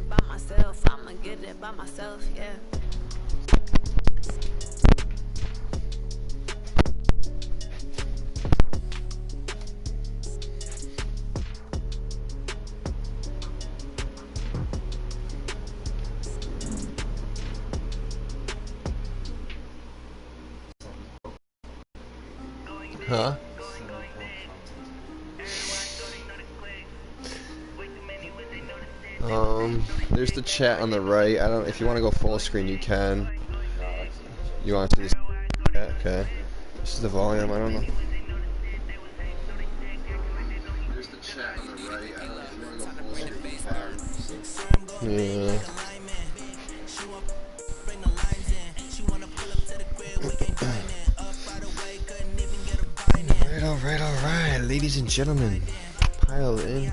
by myself. I'ma get it by myself, yeah. Huh? There's the chat on the right. I don't. If you want to go full screen, you can. You want to see this? Yeah, okay. This is the volume. I don't know. There's the chat on the right. I don't know if you want to go full screen. Yeah. Alright, ladies and gentlemen, pile in.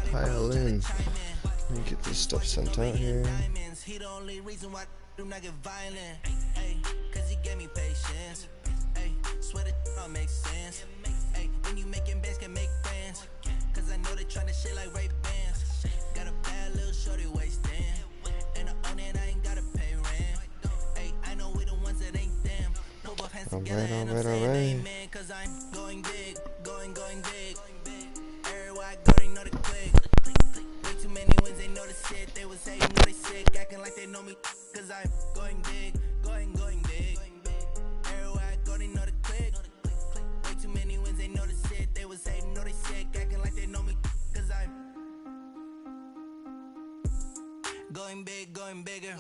Let me get this stuff sent out here. Alright. Going bigger.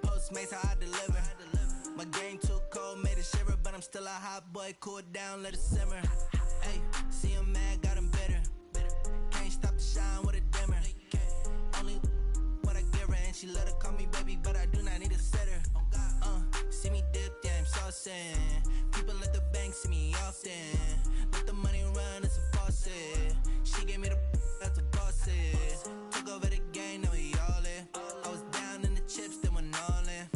Postmates how I deliver. My game too cold, made it shiver, but I'm still a hot boy. Cool down, let it simmer. Hey, see him mad, got him bitter. Can't stop the shine with a dimmer. Only what I give her, and she let her call me baby, but I do not need a sitter. See me dip, yeah, I'm saucing. People at the bank see me often. Let the money run, it's a faucet. She gave me the that's a bosses. Took over the game, now we all in. I was down in the chips, then went all in.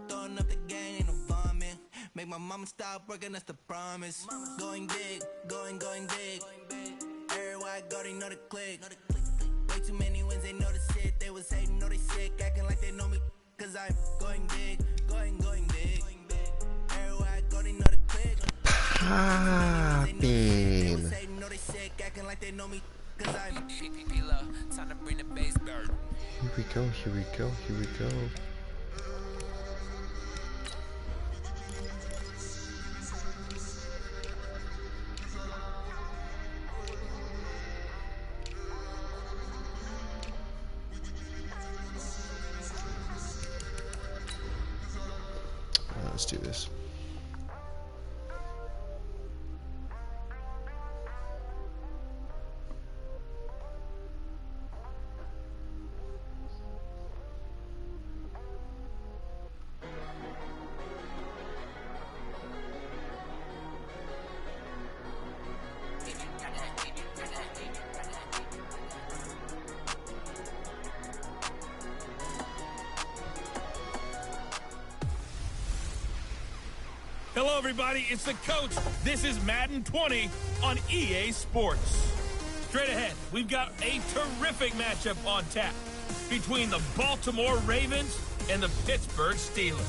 Throwing up the game, ain't no vomit. Make my mama stop working, that's the promise. Going big, going big. Everywhere I go, they know the click. Way too many wins, they know the shit. They was hating, know they sick, acting like they know me. Cause I'm going big, going big. Everywhere I go, they know the click. Popping. Here we go. Let's do this. Hello, everybody. It's the coach. This is Madden 20 on EA Sports. Straight ahead, we've got a terrific matchup on tap between the Baltimore Ravens and the Pittsburgh Steelers.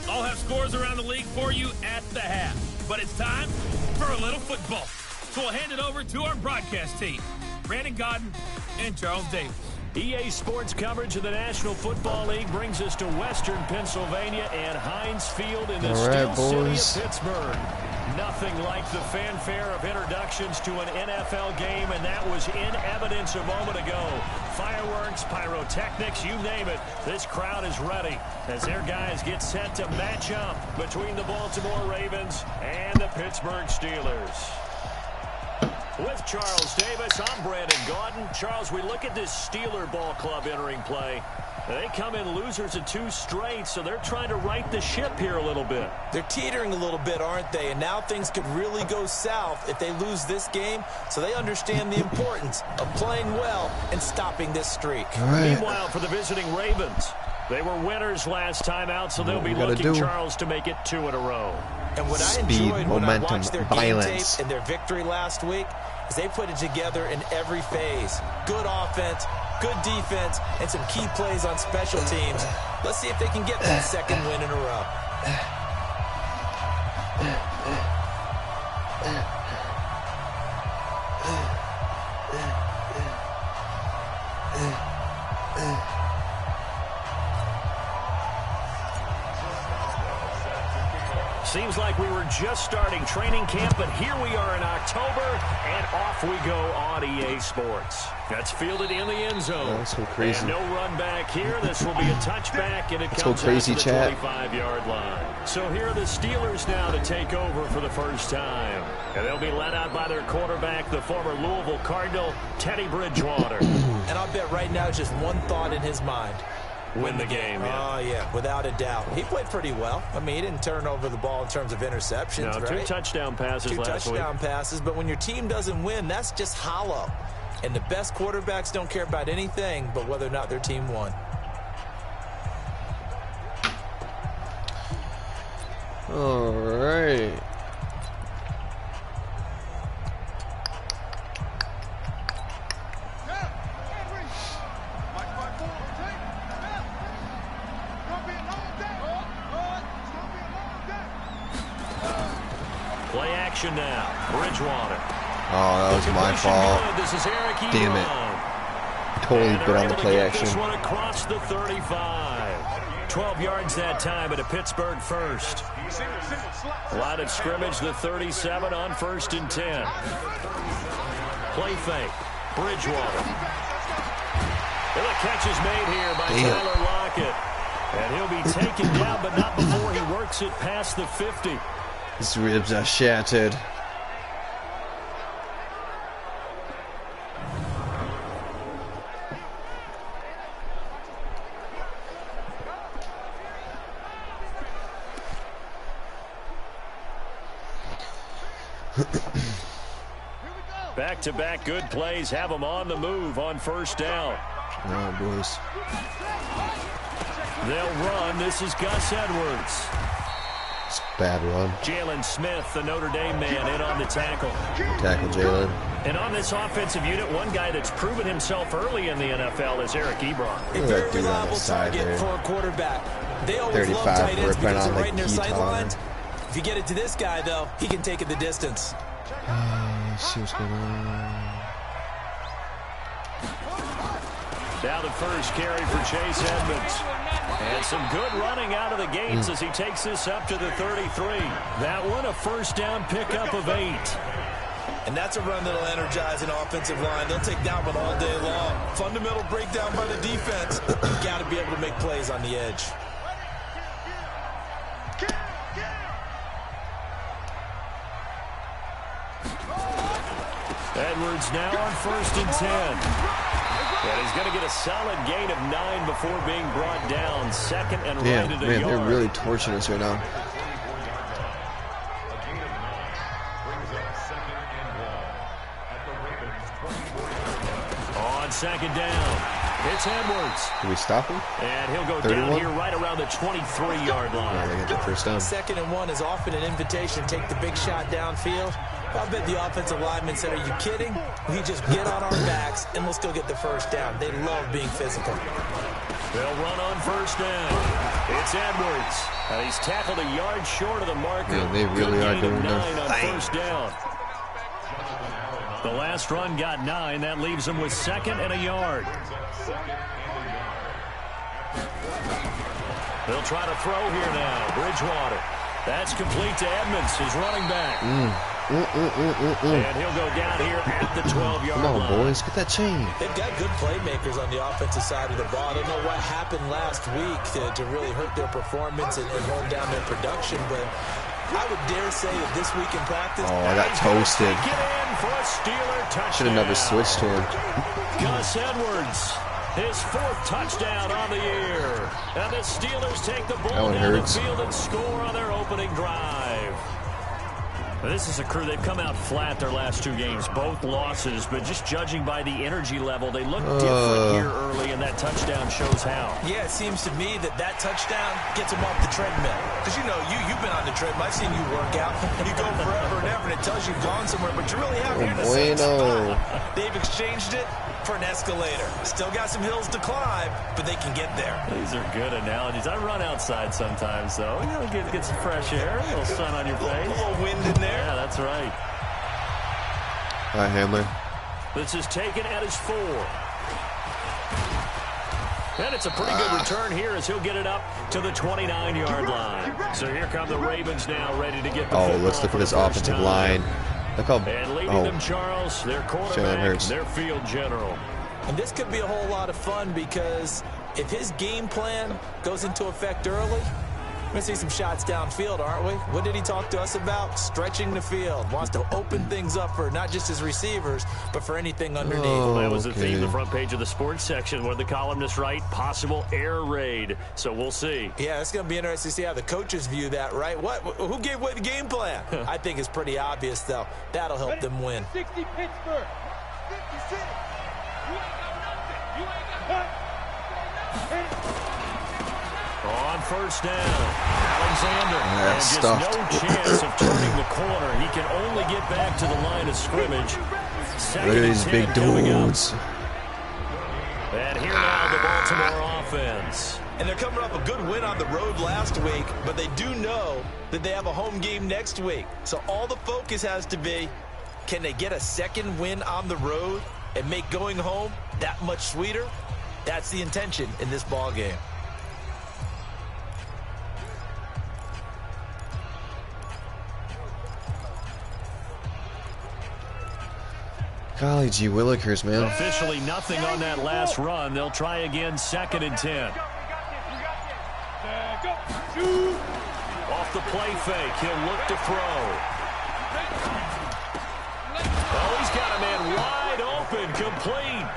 I'll have scores around the league for you at the half, but it's time for a little football. So we'll hand it over to our broadcast team, Brandon Godden and Charles Davis. EA Sports coverage of the National Football League brings us to Western Pennsylvania and Heinz Field in the Steel City of Pittsburgh. Nothing like the fanfare of introductions to an NFL game, and that was in evidence a moment ago. Fireworks, pyrotechnics, you name it. This crowd is ready as their guys get set to match up between the Baltimore Ravens and the Pittsburgh Steelers. With Charles Davis, I'm Brandon Godden. Charles, we look at this Steeler ball club entering play. They come in losers of 2 straight, so they're trying to right the ship here a little bit. They're teetering a little bit, aren't they? And now things could really go south if they lose this game, so they understand the importance of playing well and stopping this streak. Right. Meanwhile, for the visiting Ravens, they were winners last time out, so they'll be looking, Charles, to make it 2 in a row. And what I enjoyed when I watched their game tape and their victory last week is they put it together in every phase. Good offense, good defense, and some key plays on special teams. Let's see if they can get that second win in a row. Seems like we were just starting training camp, but here we are in October, and off we go on EA Sports. That's fielded in the end zone. Oh, that's so crazy. And no run back here. This will be a touchback, and it comes crazy, out to the chat. 25-yard line. So here are the Steelers now to take over for the first time. And they'll be led out by their quarterback, the former Louisville Cardinal, Teddy Bridgewater. And I'll bet right now just one thought in his mind. Win the game, yeah. Oh, yeah, without a doubt. He played pretty well. I mean, he didn't turn over the ball in terms of interceptions, No, right? 2 touchdown passes last week. 2 touchdown passes, but when your team doesn't win, that's just hollow. And the best quarterbacks don't care about anything but whether or not their team won. All right. Play action now. Bridgewater. Oh, that was my fault. This is Eric Damn it. Totally bit on the play action. This one across the 35. 12 yards that time at a Pittsburgh first. Line of scrimmage, the 37 on 1st and 10. Play fake. Bridgewater. And the catch is made here by Tyler Lockett. And he'll be taken down, but not before he works it past the 50. His ribs are shattered. Back-to-back good plays have them on the move on 1st down. All right, boys. They'll run. This is Gus Edwards. It's a bad run. Jalen Smith, the Notre Dame man, in on the tackle. Tackle Jalen. And on this offensive unit, one guy that's proven himself early in the NFL is Eric Ebron. A very reliable target for a quarterback. They always love tight ends because they're right in their sight lines. If you get it to this guy, though, he can take it the distance. Let's see what's going on. Now the first carry for Chase Edmonds. And some good running out of the gates as he takes this up to the 33. That one, a 1st down pickup of 8. And that's a run that'll energize an offensive line. They'll take that one all day long. Fundamental breakdown by the defense. You've got to be able to make plays on the edge. Edwards now on 1st and 10. And he's going to get a solid gain of 9 before being brought down. 2nd and right at a yard. They're really torching us right now. On 2nd down, it's Edwards. Can we stop him? And he'll go 31? down here right around the 23-yard line. Yeah, they get the 1st down. 2nd and 1 is often an invitation to take the big shot downfield. I bet the offensive lineman said, are you kidding? We just get on our backs and let's go get the 1st down. They love being physical. They'll run on 1st down. It's Edwards. And he's tackled a yard short of the marker. Yeah, they really are doing 9 their on 1st down. The last run got 9. That leaves them with 2nd and a yard. They'll try to throw here now. Bridgewater. That's complete to Edmonds, his running back. And he'll go down here at the 12-yard line. Come on, boys. Get that chain. They've got good playmakers on the offensive side of the ball. I don't know what happened last week to really hurt their performance and hold down their production, but I would dare say that this week in practice... Oh, I got toasted. Should have never switched to him. Gus Edwards, his 4th touchdown on the year. And the Steelers take the ball down the field and score on their opening drive. This is a crew, they've come out flat their last 2 games, both losses, but just judging by the energy level, they look different here early, and that touchdown shows how. Yeah, it seems to me that touchdown gets them off the treadmill. Because, you know, you've been on the treadmill. I've seen you work out. You go forever and ever, and it tells you've gone somewhere, but you really haven't. They've exchanged it. for an escalator. Still got some hills to climb, but they can get there. These are good analogies. I run outside sometimes, though. You know, get some fresh air, a little sun on your face. A little wind in there. Yeah, that's right. All right, Hamler. This is taken at his 4. And it's a pretty good return here as he'll get it up to the 29-yard line. So here come the Ravens now, ready to get the Oh, let's look at this offensive line. Look how, and leading them, Charles, their quarterback, their field general. And this could be a whole lot of fun because if his game plan goes into effect early, we're going to see some shots downfield, aren't we? What did he talk to us about? Stretching the field. Wants to open things up for not just his receivers, but for anything underneath. Oh, that was the theme, the front page of the sports section where the columnists write possible air raid. So we'll see. Yeah, it's going to be interesting to see how the coaches view that, right? Who gave away the game plan? I think it's pretty obvious, though. That'll help them win. 60 Pittsburgh. 56. You ain't got nothing. You ain't got nothing. On first down, Alexander That's has just no chance of turning the corner. He can only get back to the line of scrimmage. Look at these big dudes. And here now the Baltimore offense. And they're coming off a good win on the road last week, but they do know that they have a home game next week. So all the focus has to be, can they get a second win on the road and make going home that much sweeter? That's the intention in this ball game. Golly gee willikers, man. Officially nothing on that last run. They'll try again, 2nd and 10. Off the play fake, he'll look to throw. Oh, he's got a man wide open, complete.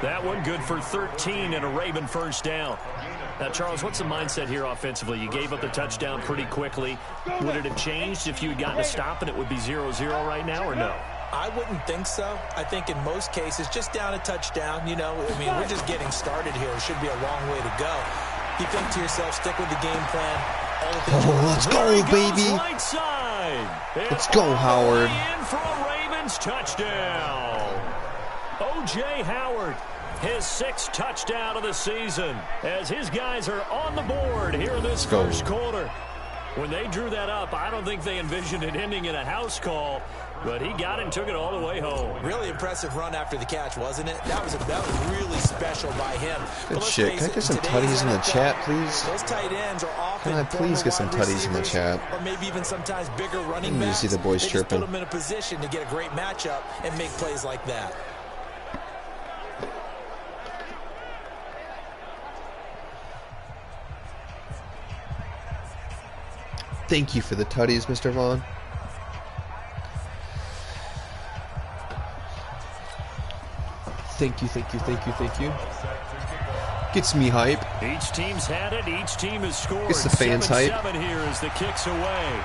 That one good for 13 and a Raven first down. Now, Charles, what's the mindset here offensively? You gave up the touchdown pretty quickly. Would it have changed if you had gotten a stop and it would be 0-0 right now, or no? I wouldn't think so. I think in most cases, just down a touchdown, you know, I mean, we're just getting started here. It should be a long way to go. You think to yourself, stick with the game plan. Oh, let's go, baby. Right side. Let's go, Howard. In for a Ravens touchdown. O.J. Howard, his 6th touchdown of the season, as his guys are on the board here in this first quarter. When they drew that up, I don't think they envisioned it ending in a house call, but he got it and took it all the way home. Really impressive run after the catch, wasn't it? That was really special by him. Good shit. Can I get some tutties in the chat, please? Those tight ends are often Can I please get some tutties in the chat? Or maybe even sometimes bigger running backs. You see the boys chirping. Put them in a position to get a great matchup and make plays like that. Thank you for the tutties, Mr. Vaughn. Thank you, thank you, thank you, thank you. Gets me hype. Each team's had it. Each team has scored. Gets the fans hype. 7-7 here as the kick's away.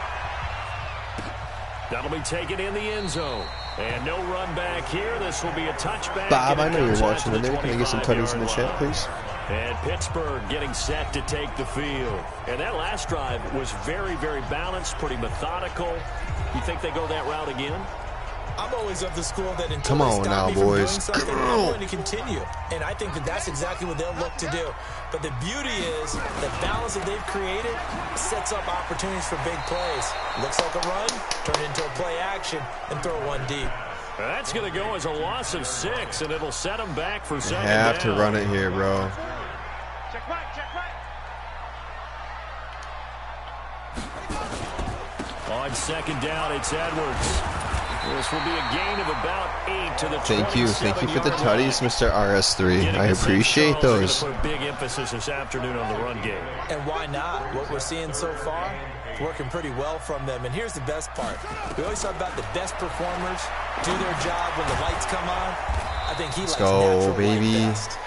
That'll be taken in the end zone. And no run back here. This will be a touchback. Bob, I know you're watching in there. Can I get some tutties in the chat, please? And Pittsburgh getting set to take the field. And that last drive was very, very balanced, pretty methodical. You think they go that route again? I'm always of the school that until come on now, boys. I'm going to continue. And I think that that's exactly what they'll look to do. But the beauty is the balance that they've created sets up opportunities for big plays. Looks like a run, turn into a play action, and throw one deep. That's going to go as a loss of 6, and it'll set them back for 2nd down. Have to run it here, bro. Check right, check right. On 2nd down, it's Edwards. This will be a gain of about 8 to the 27-yard line. Thank you for the tutties, Mr. RS3. I appreciate those. Put a big emphasis this afternoon on the run game. And why not? What we're seeing so far, it's working pretty well from them. And here's the best part. We always talk about the best performers do their job when the lights come on. I think he likes natural baby. best.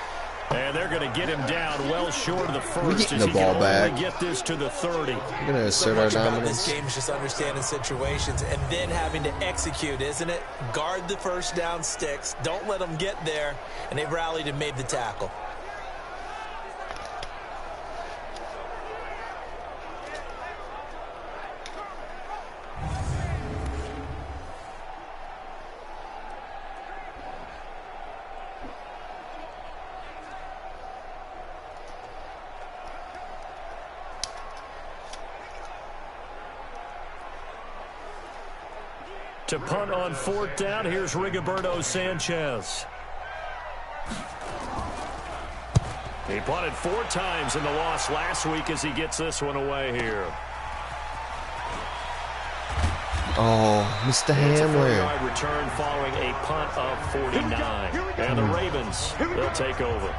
And they're going to get him down well short of the first. We're getting the ball back. Get this to the 30. We're going to assert our dominance. This game is just understanding situations and then having to execute, isn't it? Guard the first down sticks. Don't let them get there. And they've rallied and made the tackle. To punt on 4th down, here's Rigoberto Sanchez. He punted 4 times in the loss last week as he gets this one away here. Oh, Mr. Hamler. It's a 4-yard return following a punt of 49. And the Ravens, they'll take over.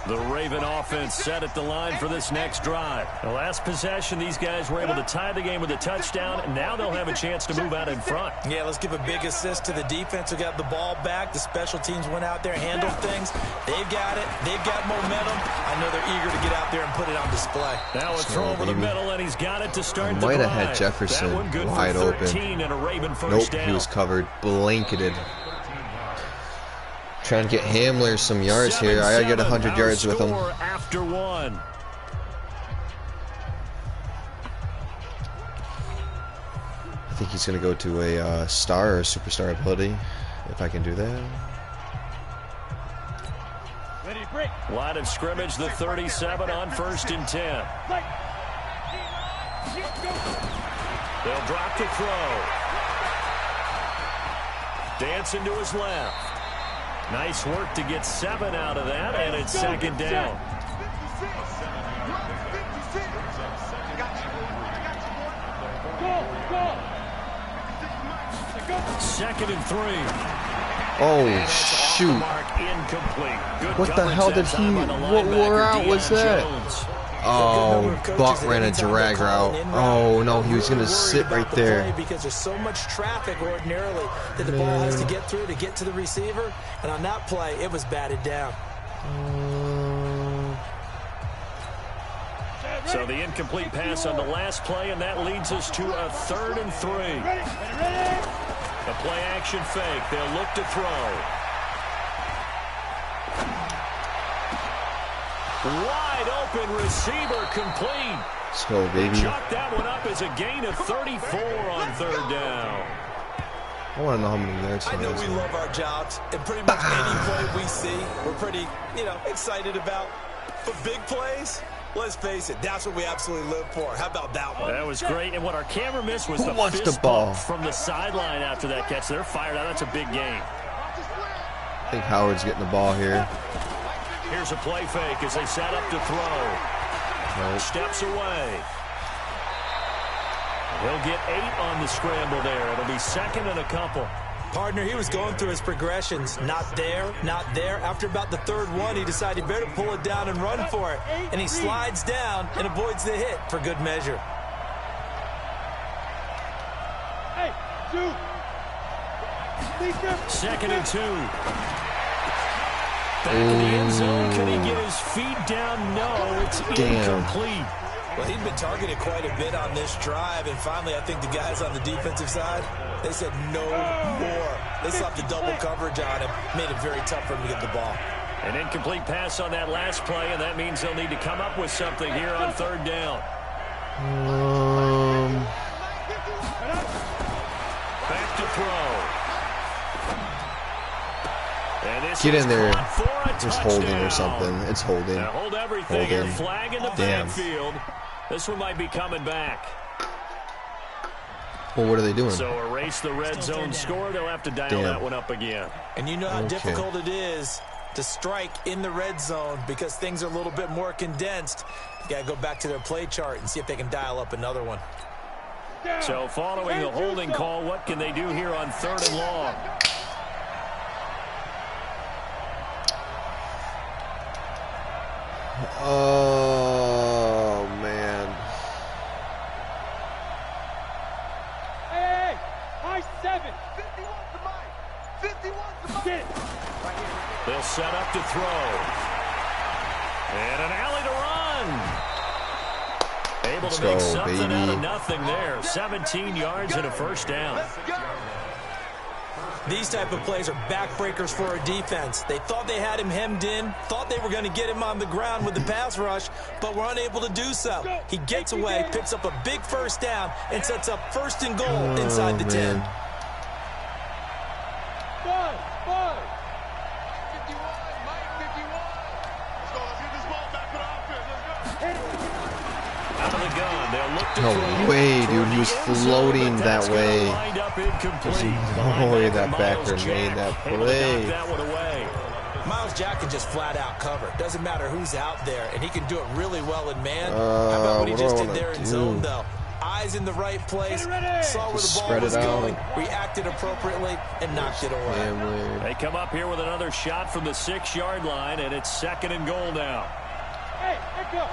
The Raven offense set at the line for this next drive. The last possession, these guys were able to tie the game with a touchdown, and now they'll have a chance to move out in front. Yeah, let's give a big assist to the defense who got the ball back. The special teams went out there, handled things. They've got it. They've got momentum. I know they're eager to get out there and put it on display. Now a throw over the middle, and he's got it to start the drive. Might have had Jefferson that one good wide for open. 13 and a Raven first Nope, down. he was covered, blanketed. Trying to get Hamler some yards here. I gotta get 100 yards with him. After one. I think he's gonna go to a star or superstar ability, if I can do that. Ready to break. Line of scrimmage, the 37 on 1st and 10. They'll drop to throw. Dancing to his left. Nice work to get 7 out of that, and it's 2nd down. 2nd and 3. Oh, shoot. What the hell did he... What route was that? Oh, Buck ran a drag route. Oh, no, he was going to sit right there. Because there's so much traffic ordinarily that the ball has to get through to get to the receiver. And on that play, it was batted down. So the incomplete pass on the last play, and that leads us to a 3rd and 3. A play action fake. They'll look to throw. Wide open receiver complete. Let's go, baby. Chalk that one up as a gain of 34 on 3rd down. I want to know how many yards he I know has. we love our jobs, and pretty much any play we see, we're pretty, excited about. But big plays, let's face it, that's what we absolutely live for. How about that one? That was great, and what our camera missed was Who the wants fist the ball? bump from the sideline after that catch. They're fired out. That's a big game. I think Howard's getting the ball here. Here's a play fake as they set up to throw. Nope. Steps away. He'll get 8 on the scramble there. It'll be 2nd and a couple. Partner, he was going through his progressions. Not there, not there. After about the 3rd one, he decided he better pull it down and run for it. And he slides down and avoids the hit for good measure. Hey, 2nd and 2. Back in the end zone. Can he get his feet down? No, it's incomplete. Well, he'd been targeted quite a bit on this drive, and finally I think the guys on the defensive side, they said no more. They slapped the double coverage on him, made it very tough for him to get the ball. An incomplete pass on that last play, and that means they'll need to come up with something here on 3rd down. Back to throw. And this Get in there. It's holding or something. It's holding. Now hold everything here. Flag in the Damn. backfield. This one might be coming back. Well, what are they doing? So erase the red zone score. They'll have to dial that one up again. And you know how difficult it is to strike in the red zone because things are a little bit more condensed. You got to go back to their play chart and see if they can dial up another one. So following the holding call, what can they do here on 3rd and long? Oh, man. Hey, high 7. 51 to Mike. 51 to Mike. Get it. Right here. They'll set up to throw. And an alley to run. Able to make something out of nothing there. 17 yards and a first down. These type of plays are backbreakers for our defense. They thought they had him hemmed in, thought they were going to get him on the ground with the pass rush, but were unable to do so. He gets away, picks up a big first down, and sets up 1st and goal inside the 10. 5. 51, Mike, 51. Let's go, let's get this ball back. No way, dude. He was floating that way. There's no way that backer made that play. Miles Jack can just flat out cover. Doesn't matter who's out there, and he can do it really well in man. How about what he just did there in zone, though? Eyes in the right place, saw where the ball was going, reacted appropriately, and knocked it away. They come up here with another shot from the 6-yard line, and it's 2nd and goal now. Hey, let's go.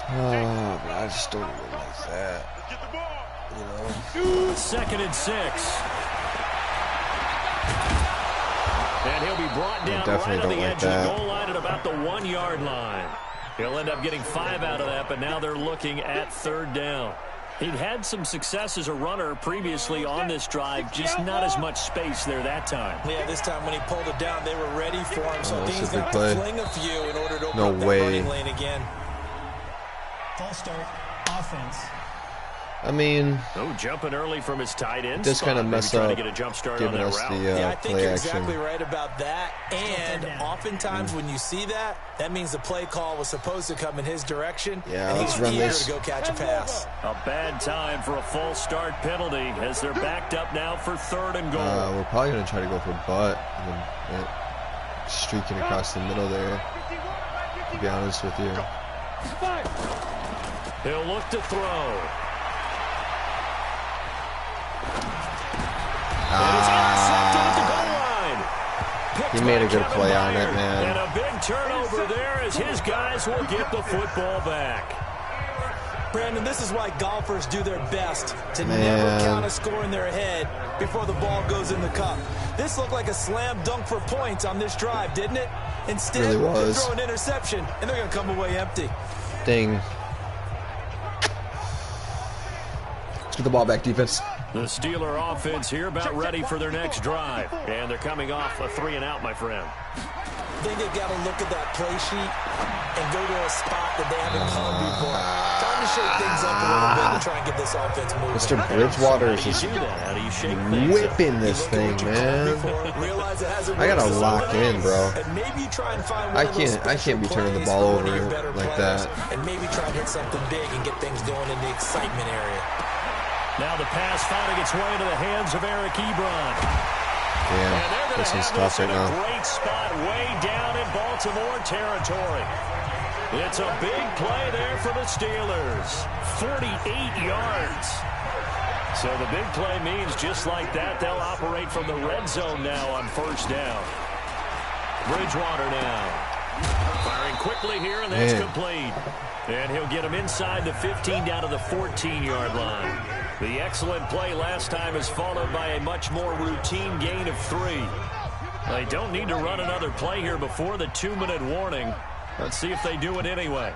But I just don't really like that. You know? 2nd and 6. And he'll be brought down right on the edge of the goal line at about the 1-yard line. He'll end up getting 5 out of that, but now they're looking at 3rd down. He'd had some success as a runner previously on this drive, just not as much space there that time. Yeah, this time when he pulled it down, they were ready for him, so he's got to fling a few in order to open up that running lane again. False start, offense. I mean, jumping early from his tight end. Just kind of mess up get a jump start giving us the yeah, I think play you're action. exactly right about that. And oftentimes when you see that, that means the play call was supposed to come in his direction. Yeah, and let's he's run eager this. to go catch a pass. A bad time for a false start penalty as they're backed up now for 3rd and goal. We're probably going to try to go for butt. And then, streaking across the middle there, to be honest with you. He'll look to throw. He made a good play on it, man. And a big turnover there as his guys will get the football back. Brandon, this is why golfers do their best to never count a score in their head before the ball goes in the cup. This looked like a slam dunk for points on this drive, didn't it? Instead, really they throw an interception, and they're going to come away empty. Ding. Let's get the ball back, defense. The Steeler offense here about ready for their next drive. And they're coming off a 3-and-out, my friend. I think they've got to look at that play sheet and go to a spot that they haven't called before. Time to shake things up a little bit to try and get this offense moving. Mr. Bridgewater is just whipping this thing, man. I gotta lock in, bro. I can't be turning the ball over like that. And maybe try and hit something big and get things going in the excitement area. Now the pass finding its way into the hands of Eric Ebron. Yeah, this one's tough right now. Great spot way down in Baltimore territory. It's a big play there for the Steelers. 48 yards. So the big play means just like that, they'll operate from the red zone now on 1st down. Bridgewater now. Firing quickly here, and that's complete. And he'll get him inside the 15 down to the 14-yard line. The excellent play last time is followed by a much more routine gain of 3. They don't need to run another play here before the 2-minute warning. Let's see if they do it anyway.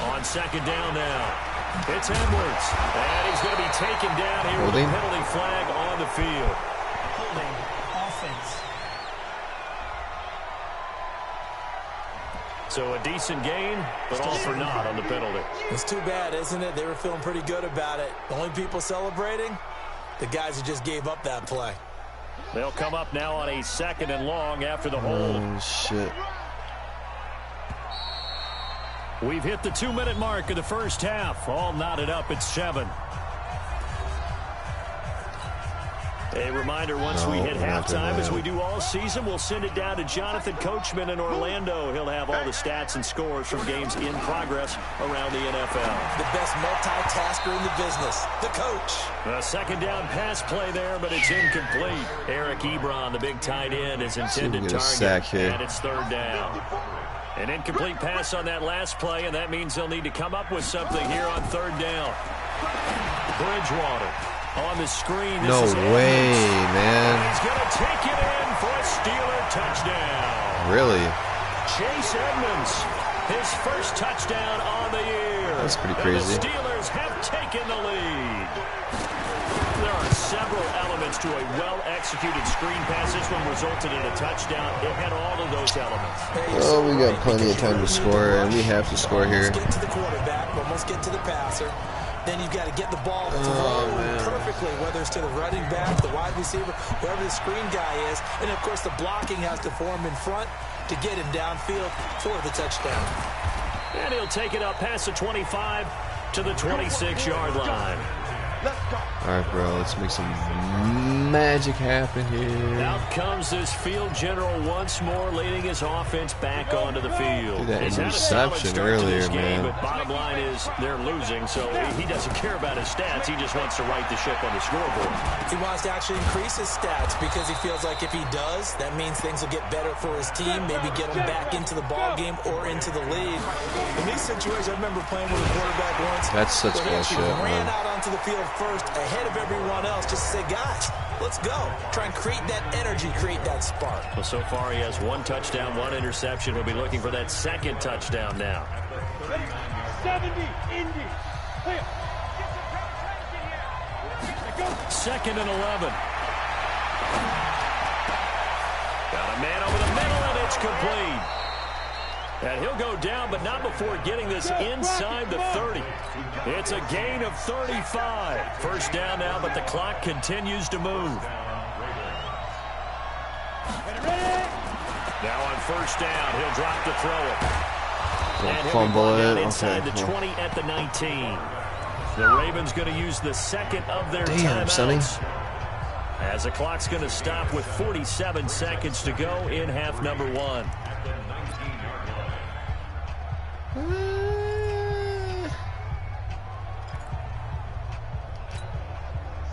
On 2nd down now. It's Edwards. And he's going to be taken down here with a penalty flag on the field. Holding offense. So a decent gain, but all for naught on the penalty. It's too bad, isn't it? They were feeling pretty good about it. The only people celebrating, the guys who just gave up that play. They'll come up now on a 2nd and long after the hold. Oh, shit. We've hit the 2-minute mark of the first half. All knotted up at 7. A reminder, once we hit halftime, as we do all season, we'll send it down to Jonathan Coachman in Orlando. He'll have all the stats and scores from games in progress around the NFL. The best multitasker in the business, the coach. A 2nd down pass play there, but it's incomplete. Eric Ebron, the big tight end, is intended target, and it's 3rd down. An incomplete pass on that last play, and that means they'll need to come up with something here on 3rd down. Bridgewater. On the screen, no way, man. He's going to take it in for a Steeler touchdown. Really? Chase Edmonds, his first touchdown on the year. That's pretty crazy. And the Steelers have taken the lead. There are several elements to a well-executed screen pass. This one resulted in a touchdown. It had all of those elements. Well, we got plenty of time to score, and we have to score here. Almost get to the quarterback, almost get to the passer. then you've got to get the ball thrown perfectly, whether it's to the running back, the wide receiver, whoever the screen guy is. And, of course, the blocking has to form in front to get him downfield for the touchdown. And he'll take it up past the 25 to the 26-yard line. All right, bro, let's make some magic happen here. Out comes this field general once more, leading his offense back onto the field. Dude, that He's had a solid interception start to earlier, this game, man. but bottom line is they're losing, so he doesn't care about his stats. He just wants to right the ship on the scoreboard. He wants to actually increase his stats because he feels like if he does, that means things will get better for his team, maybe get him back into the ball game or into the lead. In these situations, I remember playing with a quarterback once. That's such where he bullshit, actually ran man. out onto the field first ahead of everyone else just to say, guys, let's go. Try and create that energy, create that spark. Well, so far he has 1 touchdown, 1 interception. He'll be looking for that 2nd touchdown now. 70, Indy. Hey, get 2nd and 11. Got a man over the middle, and it's complete. And he'll go down, but not before getting this inside the 30. It's a gain of 35. First down now, but the clock continues to move. Now on first down, he'll drop to throw it. And he'll Fumble be brought down it. inside Okay. the 20 at the 19. The Ravens going to use the 2nd of their Damn, timeouts. Sonny. As the clock's going to stop with 47 seconds to go in half number 1.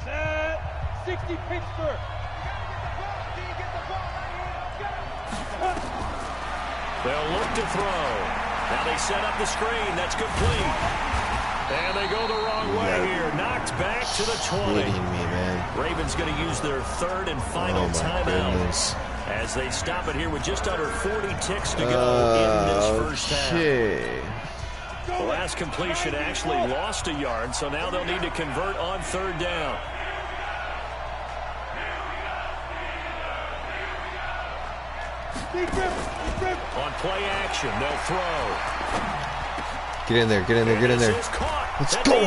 Set. 60, Pittsburgh. They'll look to throw. Now they set up the screen. That's complete. And they go the wrong way here. Knocked back to the 20. Kidding me, man. Ravens going to use their 3rd and final Oh, my timeout. goodness. As they stop it here with just under 40 ticks to go in this first half. Okay. The last completion actually lost a yard, so now they'll need to convert on 3rd down. On play action, they'll throw. Get in there, get in there, get in there. Let's go.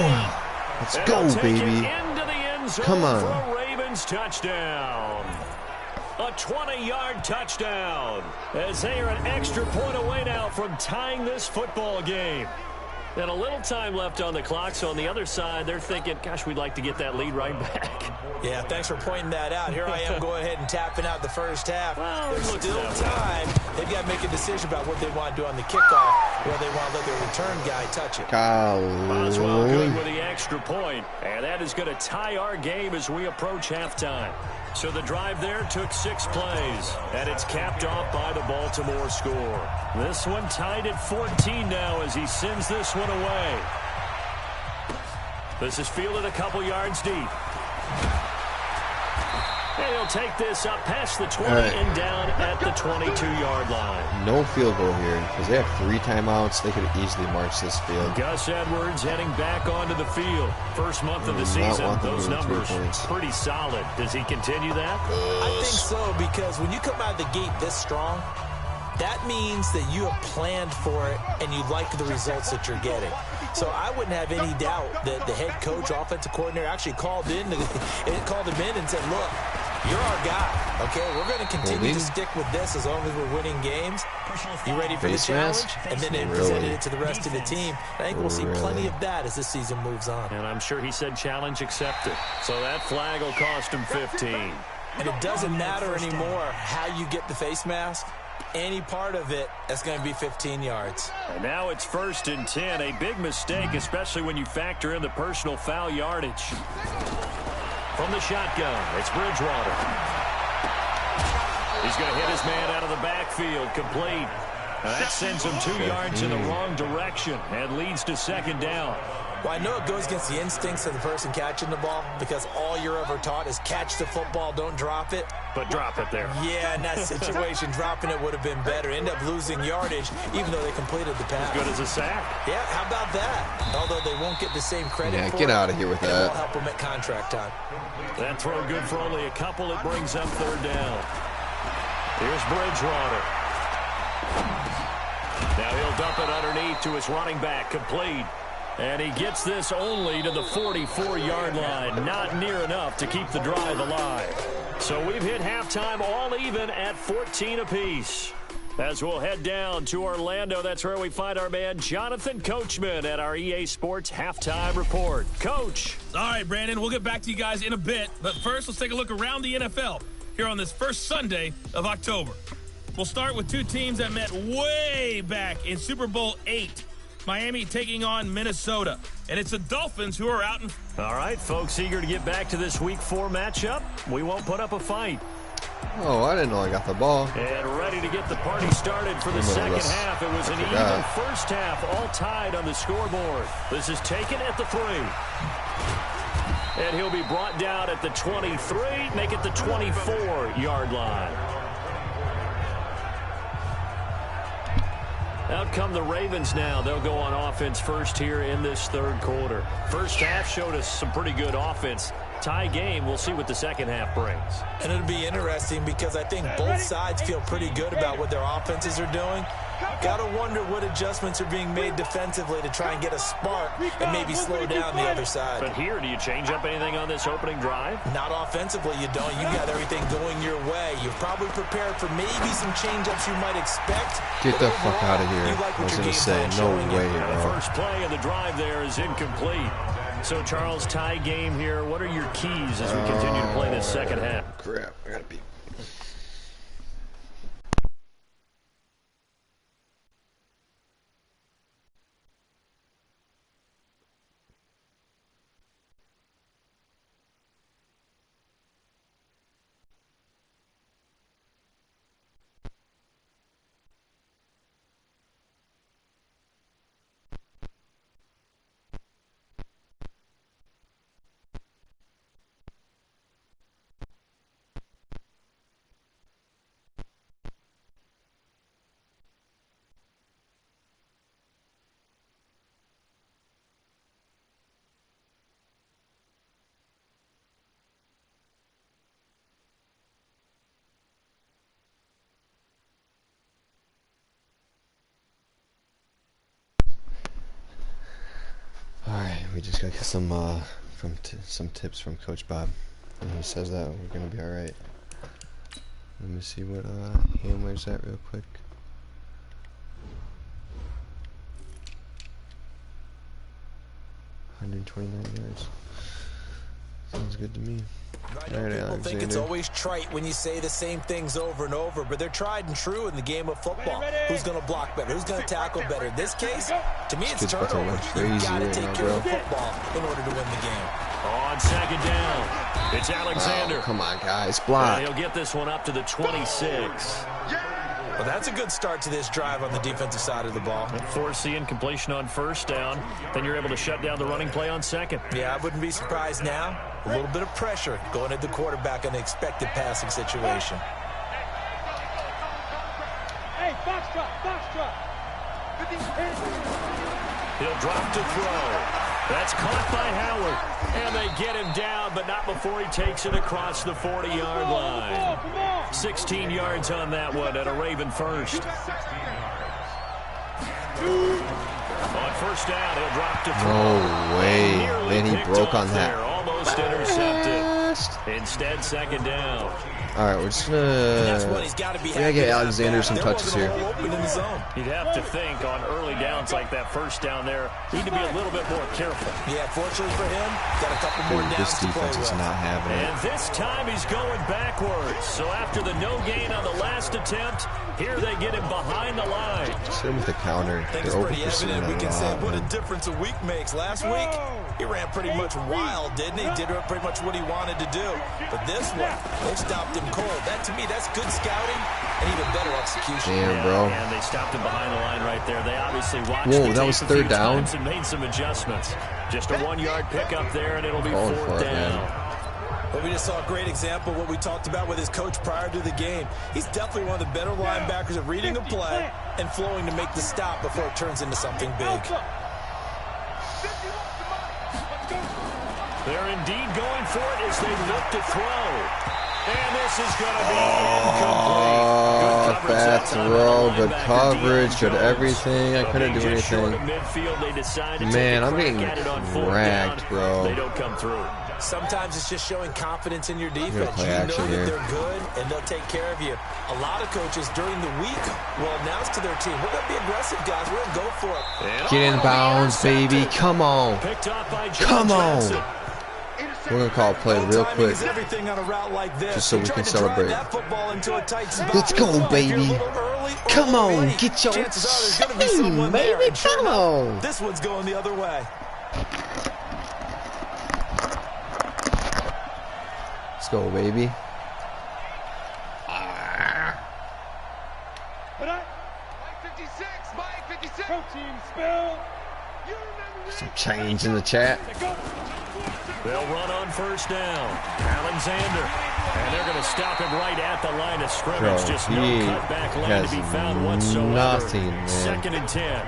Let's go, baby. Come on. For a Ravens touchdown. A 20-yard touchdown. As they are an extra point away now from tying this football game. And a little time left on the clock, so on the other side, they're thinking, gosh, we'd like to get that lead right back. Yeah, thanks for pointing that out. Here I am going ahead and tapping out the first half. Well, There's looks still that way. time. They've got to make a decision about what they want to do on the kickoff, or they want to let their return guy touch it. Boswell good Golly. with the extra point, and that is going to tie our game as we approach halftime. So the drive there took 6 plays, and it's capped off by the Baltimore score. This one tied at 14 now as he sends this one away. This is fielded a couple yards deep. And he'll take this up past the 20 and down at the 22-yard line. No field goal here because they have 3 timeouts. They could easily march this field. Gus Edwards heading back onto the field. First month of the Not season, want them those to do 3 numbers points. pretty solid. Does he continue that? I think so, because when you come out of the gate this strong, that means that you have planned for it and you like the results that you're getting. So I wouldn't have any doubt that the head coach, offensive coordinator, actually called him in and said, look, you're our guy, okay? We're going to continue to stick with this as long as we're winning games. You ready for the Face challenge? mask? And then they presented it to the rest of the team. I think we'll see plenty of that as this season moves on. And I'm sure he said challenge accepted. So that flag will cost him 15. And it doesn't matter anymore how you get the face mask. Any part of it, that's going to be 15 yards. And now it's 1st and 10. A big mistake, especially when you factor in the personal foul yardage. From the shotgun, it's Bridgewater. He's going to hit his man out of the backfield, complete. Now that sends him 2 yards in the wrong direction and leads to 2nd down. Well, I know it goes against the instincts of the person catching the ball because all you're ever taught is catch the football, don't drop it. But drop it there. Yeah, in that situation, dropping it would have been better. End up losing yardage, even though they completed the pass. As good as a sack. Yeah, how about that? Although they won't get the same credit for get it, out of here with it that. will help them at contract time. That throw good for only a couple. It brings up 3rd down. Here's Bridgewater. Now he'll dump it underneath to his running back, complete. And he gets this only to the 44-yard line. Not near enough to keep the drive alive. So we've hit halftime all even at 14 apiece. As we'll head down to Orlando, that's where we find our man Jonathan Coachman at our EA Sports Halftime Report. Coach. All right, Brandon, we'll get back to you guys in a bit. But first, let's take a look around the NFL here on this first Sunday of October. We'll start with two teams that met way back in Super Bowl VIII. Miami taking on Minnesota. And it's the Dolphins who are out in... All right, folks, eager to get back to this Week 4 matchup. We won't put up a fight. Oh, I didn't know I got the ball. And ready to get the party started for the second half. It was an even first half, all tied on the scoreboard. This is taken at the 3. And he'll be brought down at the 23, make it the 24-yard line. Out come the Ravens now. They'll go on offense first here in this third quarter. First half showed us some pretty good offense. Tie game. We'll see what the second half brings. And it'll be interesting because I think both sides feel pretty good about what their offenses are doing. Got to wonder what adjustments are being made defensively to try and get a spark and maybe slow down the other side. But here, do you change up anything on this opening drive? Not offensively, you don't. You got everything going your way. You're probably prepared for maybe some change-ups you might expect. Get the fuck out of here. I was going to say, no way, bro. The first play of the drive there is incomplete. So, Charles, tie game here. What are your keys as we continue to play this second half? Crap, I got to be... Alright, we just gotta get some tips from Coach Bob. And he says that we're gonna be alright. Let me see what Hamler's at real quick. 129 yards. Sounds good to me. I know people think it's always trite when you say the same things over and over, but they're tried and true in the game of football. Who's going to block better? Who's going to tackle better? In this case, to me, it's turnovers. You've got to take care of the football in order to win the game. On second down, it's Alexander. Oh, come on, guys. Block. He'll get this one up to the 26. Well, that's a good start to this drive on the defensive side of the ball. Forcing completion on first down. Then you're able to shut down the running play on second. Yeah, I wouldn't be surprised now. A little bit of pressure going at the quarterback in the expected passing situation. Hey, box drop. He'll drop to throw. That's caught by Howard. And they get him down, but not before he takes it across the 40-yard line. 16 yards on that one at a Raven first. On first down, he'll drop to throw. No way. Man, he broke on that. Almost intercepted. Instead, second down. Alright, we're just gonna get Alexander some touches here. You'd have to think on early downs like that first down there, need to be a little bit more careful. Yeah, fortunately for him, got a couple more downs this defense is not having it. And this time he's going backwards. So after the no gain on the last attempt, here they get him behind the line. Just hit him with the counter. I think it's pretty evident we can say what a difference a week makes. Last week, he ran pretty much wild, didn't he? Did pretty much what he wanted to do. But this one, they stopped him cold. That, to me, that's good scouting and even better execution. Damn, bro. And they stopped him behind the line right there. They obviously watched Whoa, that was third down. And made some adjustments. Just a 1-yard pickup there, and it'll be fourth down. But we just saw a great example of what we talked about with his coach prior to the game. He's definitely one of the better linebackers at reading a play and flowing to make the stop before it turns into something big. They're indeed going for it as they look to throw. And this is going to be incomplete. Oh, bad throw, good coverage, good everything. I couldn't do anything. Man, I'm getting dragged, bro. They don't come through. Sometimes it's just showing confidence in your defense. You know that they're good, and they'll take care of you. A lot of coaches during the week will announce to their team, we're going to be aggressive, guys. We're going to go for it. Get in bounds, baby. Come on. Come on. We're going to call a play real quick, just so we can celebrate. Let's go, baby. Come on. Get your team, baby. Come on. This one's going the other way. Let's go, baby. Some change in the chat. They'll run on first down. Alexander. And they're going to stop him right at the line of scrimmage. Bro, just no cutback lane to be found whatsoever. Nothing, man. 2nd and 10.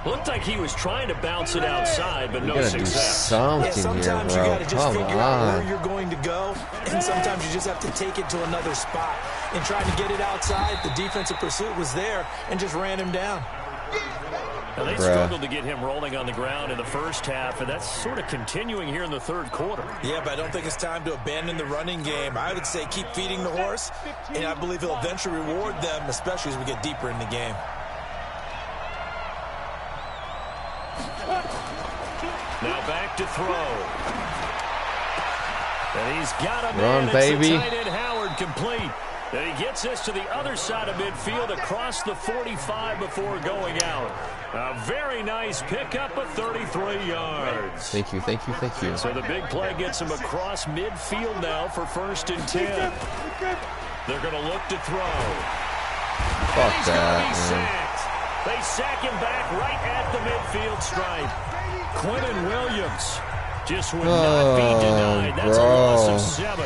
Looked like he was trying to bounce it outside, but no success. Something here, bro. You gotta just Come figure out where on. you're going to go, and sometimes you just have to take it to another spot. And trying to get it outside, the defensive pursuit was there and just ran him down. Now they struggled to get him rolling on the ground in the first half, and that's sort of continuing here in the third quarter. Yeah, but I don't think it's time to abandon the running game. I would say keep feeding the horse, and I believe he'll eventually reward them, especially as we get deeper in the game. Now back to throw. And he's got a Run, man. baby. It's the tight end Howard complete. And he gets this to the other side of midfield across the 45 before going out. A very nice pickup of 33 yards. Thank you, thank you, thank you. So the big play gets him across midfield now for 1st and 10. They're going to look to throw. Fuck He's that, going to be man. sacked. They sack him back right at the midfield stripe. Quentin Williams just would not be denied. That's a loss of 7.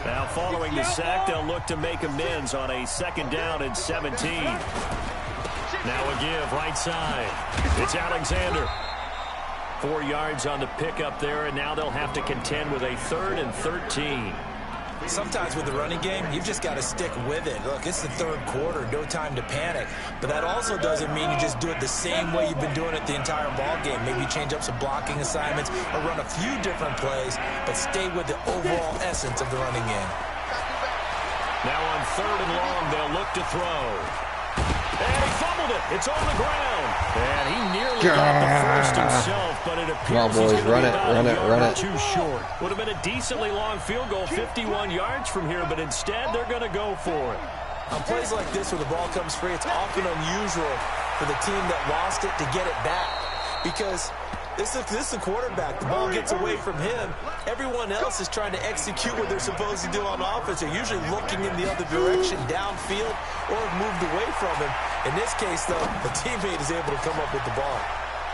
Now following the sack, they'll look to make amends on a 2nd down and 17. Now a give right side. It's Alexander. 4 yards on the pickup there, and now they'll have to contend with a 3rd and 13. Sometimes with the running game, you've just got to stick with it. Look, it's the third quarter, no time to panic. But that also doesn't mean you just do it the same way you've been doing it the entire ball game. Maybe change up some blocking assignments or run a few different plays, but stay with the overall essence of the running game. Now on 3rd and long, they'll look to throw. And he fumbled it. It's on the ground. And he nearly got the first himself, but it appears Come on, boys, run it, run it, run it. Too short. Would have been a decently long field goal, 51 yards from here, but instead they're going to go for it. On plays like this where the ball comes free, it's often unusual for the team that lost it to get it back. Because this is the quarterback. The ball gets away from him. Everyone else is trying to execute what they're supposed to do on offense. They're usually looking in the other direction, downfield, or moved away from him. In this case, though, the teammate is able to come up with the ball.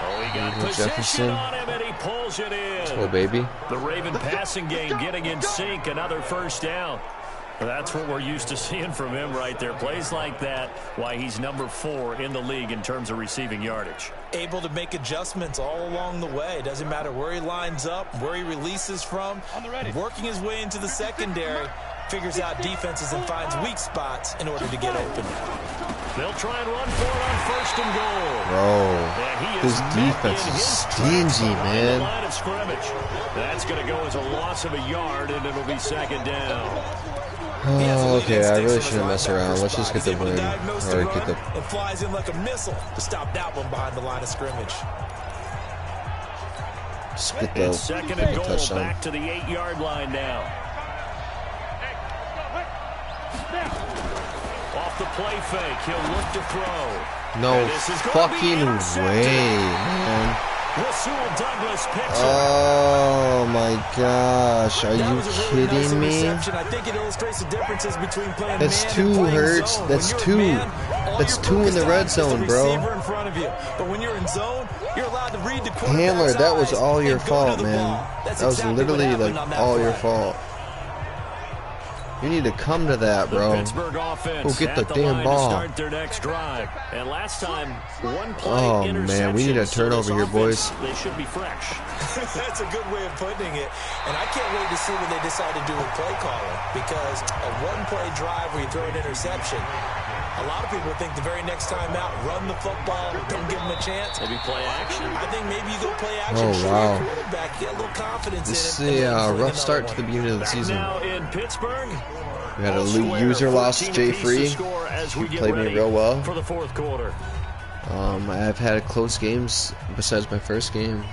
Oh, he got position Jefferson. on him, and he pulls it in. Oh, baby. The Raven passing game getting in sync. Another 1st down. That's what we're used to seeing from him right there. Plays like that, why he's number 4 in the league in terms of receiving yardage. Able to make adjustments all along the way. Doesn't matter where he lines up, where he releases from. Working his way into the secondary. Figures out defenses and finds weak spots in order to get open. They'll try and run for it on 1st and goal. Bro, his defense is stingy, man. Line of scrimmage. That's going to go as a loss of a yard, and it'll be 2nd down. Oh, okay, I really shouldn't mess around. Let's just get the win. Or get the... And flies in like a missile to stop that one behind the line of scrimmage. Just get the 2nd and goal, touchdown. back to the 8-yard line now. Off the play fake, he'll look to throw. No fucking way, man. Rasul Douglas picks Oh my gosh, are you kidding me? I think it illustrates the differences between playing That's man 2 and playing hurts. zone. That's When 2. you're man, That's all 2 you're in the focused red on is zone, the bro. receiver in front of you. But when you're in zone, you're allowed to read the quarterback's Handler, that was eyes all your and go to fault, the man. ball. That's That was exactly literally what like happened on that all play. your fault. You need to come to that, bro. Pittsburgh offense Go get the damn ball. ball. Start their next drive. And last time, one play man, we need a turnover here, boys. They should be fresh. That's a good way of putting it. And I can't wait to see what they decide to do with play calling, because a one-play drive where you throw an interception, a lot of people think the very next time out, run the football, don't give them a chance. Maybe play action. I think maybe you go play action. Oh, wow. Quarterback, get a little confidence This in it. is a rough start to the beginning of the season. Now in Pittsburgh, We had a user lost, Jay Free. He played me real well. For the fourth quarter. I've had close games besides my first game.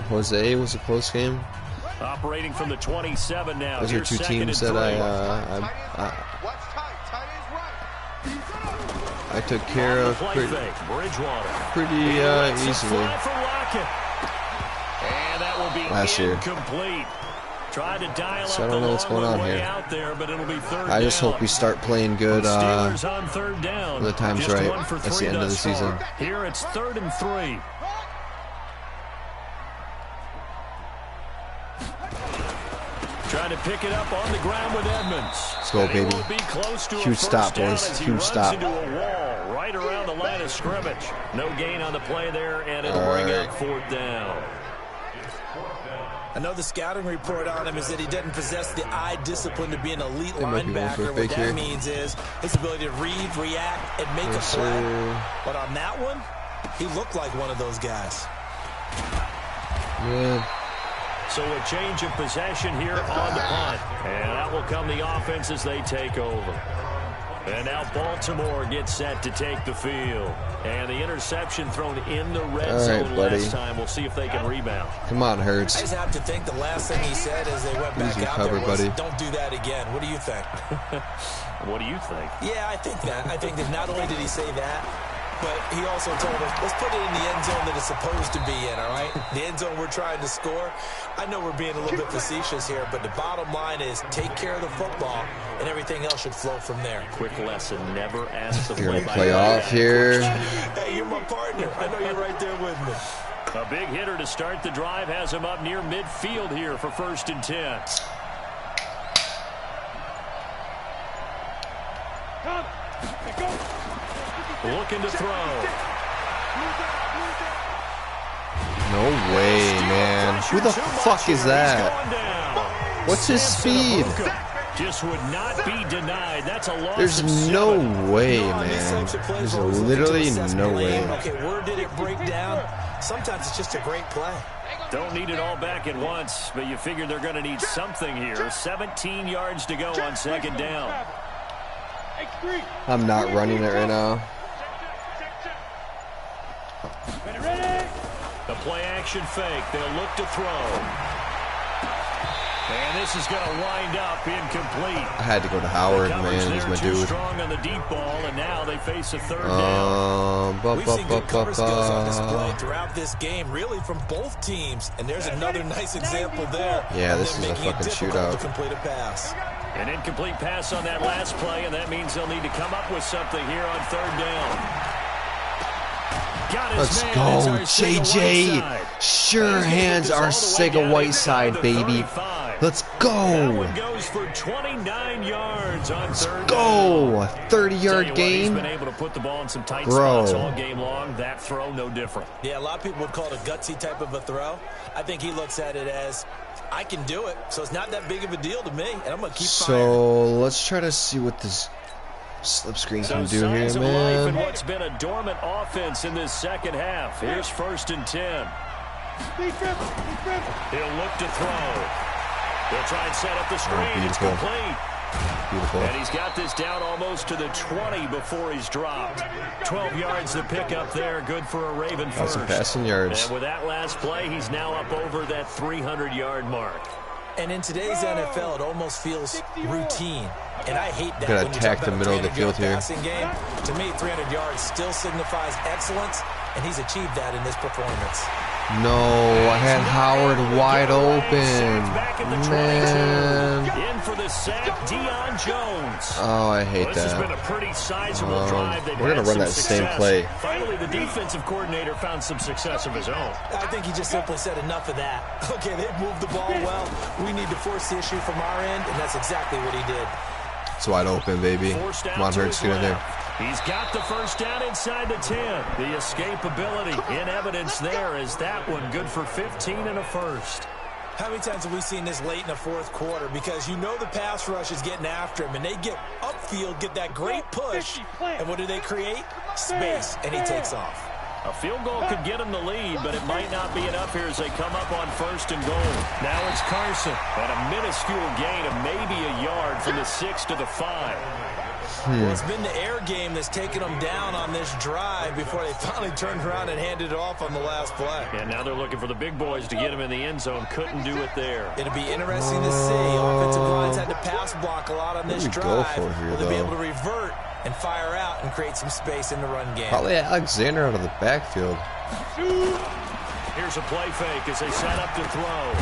Jose was a close game. Operating from the 27 now. Those are two teams that I took care of pretty easily last year. Try to dial So I don't know what's going on here. out there, but it'll be third I just down. hope we start playing good Steelers on third down. when the time's Just right. 1 for That's 3 the end of the thus far. season. Here it's 3rd and 3. Trying to pick it up on the ground with Edmonds. Let's go, baby. Huge stop, boys. Huge stop. Into a wall right around the line of scrimmage. No gain on the play there, and it'll bring up 4th down. I know the scouting report on him is that he doesn't possess the eye discipline to be an elite They might be going for a linebacker. What fake that here. means is his ability to read, react, and make Yes, a play. sir. But on that one, he looked like one of those guys. Yeah. So a change of possession here on the punt. And that will come the offense as they take over. And now Baltimore gets set to take the field. And the interception thrown in the red zone last time. We'll see if they can rebound. Come on, Hurts. I just have to think the last thing he said as they went back Easy out cover, there was, buddy. don't do that again. What do you think? What do you think? Yeah, I think that. I think that not only did he say that, but he also told us, let's put it in the end zone that it's supposed to be in, all right? The end zone we're trying to score. I know we're being a little bit facetious here, but the bottom line is take care of the football, and everything else should flow from there. Quick lesson, never ask the You're going to play-by-play play off here. Hey, you're my partner. I know you're right there with me. A big hitter to start the drive has him up near midfield here for 1st and 10. Looking to throw. No way, man. Who the fuck is that? What's his speed? Just would not be denied. That's a loss. There's no way, man. There's literally no way. Okay, where did it break down? Sometimes it's just a great play. Don't need it all back at once, but you figure they're going to need something here. 17 yards to go on 2nd down. I'm not running it right now. The play action fake. They'll look to throw. And this is going to wind up incomplete. I had to go to Howard, man. He's my dude. Strong on the deep ball, and now they face a 3rd down. We've seen good cover skills on display throughout this game, really from both teams. And there's another nice example there. Yeah, this is a fucking shootout. To complete a pass. An incomplete pass on that last play, and that means they'll need to come up with something here on 3rd down. Let's go, JJ. Sure hands are Sega Whiteside, baby. Let's go. Goes for 29 yards on Let's 3rd go. A down. 30-yard He's gain. been able to put the ball in some tight Bro. spots all game long. That throw, no different. Yeah, a lot of people would call it a gutsy type of a throw. I think he looks at it as, I can do it, so it's not that big of a deal to me, and I'm going to keep firing. So let's try to see what this slip screen can do here, signs of life in man. what's been a dormant offense in this 2nd half. Here's 1st and 10. He'll look to throw. They'll try and set up the screen. It's beautiful. complete. Beautiful. And he's got this down almost to the 20 before he's dropped. 12 yards to pick up there. Good for a Raven Got first. some passing yards. And with that last play, he's now up over that 300-yard mark. And in today's NFL, it almost feels routine. And I hate that. Gotta when you attack talk the about middle of the 300-yard field here. passing game. To me, 300 yards still signifies excellence, and he's achieved that in this performance. No, I had Howard wide open. Man. In for the sack, Deion Jones. Oh, I hate This has been that. a pretty sizable drive. They've We're going to had run some that same success. play. Finally, the defensive coordinator found some success of his own. I think he just simply said enough of that. Okay, they've moved the ball well. We need to force the issue from our end, and that's exactly what he did. It's wide open, baby. Come on, Hurts, get in there. He's got the first down inside the 10. The escapability in evidence there is that one good for 15 and a first. How many times have we seen this late in the fourth quarter? Because you know the pass rush is getting after him, and they get upfield, get that great push, and what do they create? Space, and he takes off. A field goal could get him the lead, but it might not be enough here as they come up on 1st and goal. Now it's Carson at a minuscule gain of maybe a yard from the 6 to the 5. Well, it's been the air game that's taken them down on this drive before they finally turned around and handed it off on the last play. And now they're looking for the big boys to get him in the end zone. Couldn't do it there. It'll be interesting to see. Offensive lines had to pass block a lot on this drive. Will they be able to revert and fire out and create some space in the run game? Probably Alexander out of the backfield. Here's a play fake as they set up to throw.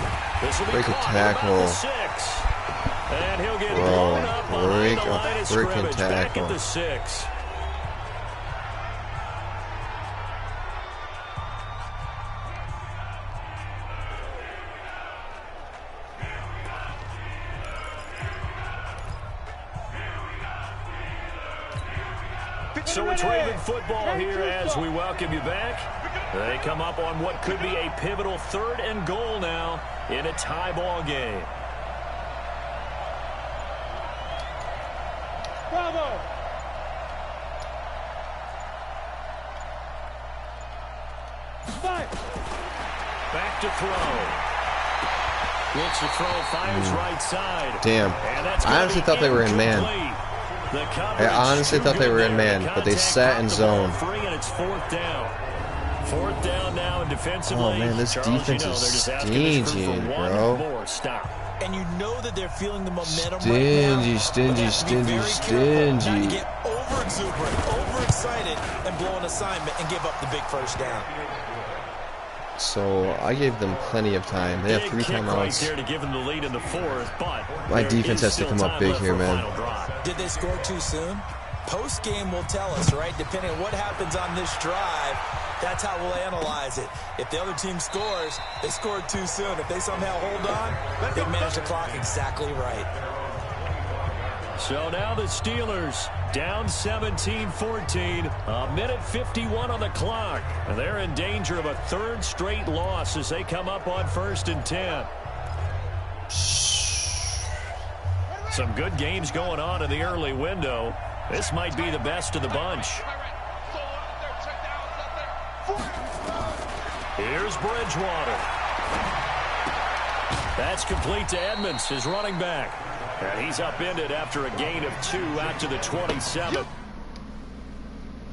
This will be break a tackle. 6. And he'll get blown up behind the line of scrimmage. Back at the 6. So it's Raven football here as we welcome you back. They come up on what could be a pivotal 3rd and goal now in a tie ball game. Bravo! Back to throw. Looks to throw, fires right side. Damn. I honestly thought they were in man. I honestly thought they were in man, but they sat in zone. And it's 4th down. 4th down now and defensively. Oh man, this defense is stingy, bro. Stop. And you know that they're feeling the momentum stingy, right now. Stingy. Not to get over-exuberant, overexcited, and blow an assignment and give up the big first down. So I gave them plenty of time. They have 3 timeouts. Right there to give them the lead in the 4th, but my defense has to come up big here, man. Did they score too soon? Post-game will tell us, right? Depending on what happens on this drive, that's how we'll analyze it. If the other team scores, they scored too soon. If they somehow hold on, they manage the clock exactly right. So now the Steelers down 17-14, a minute 51 on the clock. And they're in danger of a 3rd straight loss as they come up on 1st and 10. Some good games going on in the early window. This might be the best of the bunch. Here's Bridgewater. That's complete to Edmonds, his running back. And he's upended after a gain of 2 out to the 27.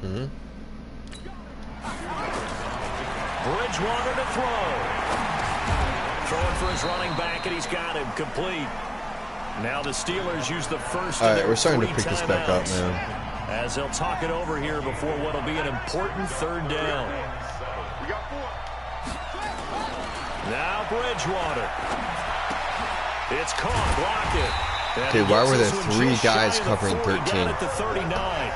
Bridgewater to throw. Throwing for his running back, and he's got him complete. Now the Steelers use the first. All right, we're starting to pick this back up, man. As they'll talk it over here before what'll be an important 3rd down. Now Bridgewater. It's caught, blocked it. Okay, why were there 3 guys covering 13? At the 39.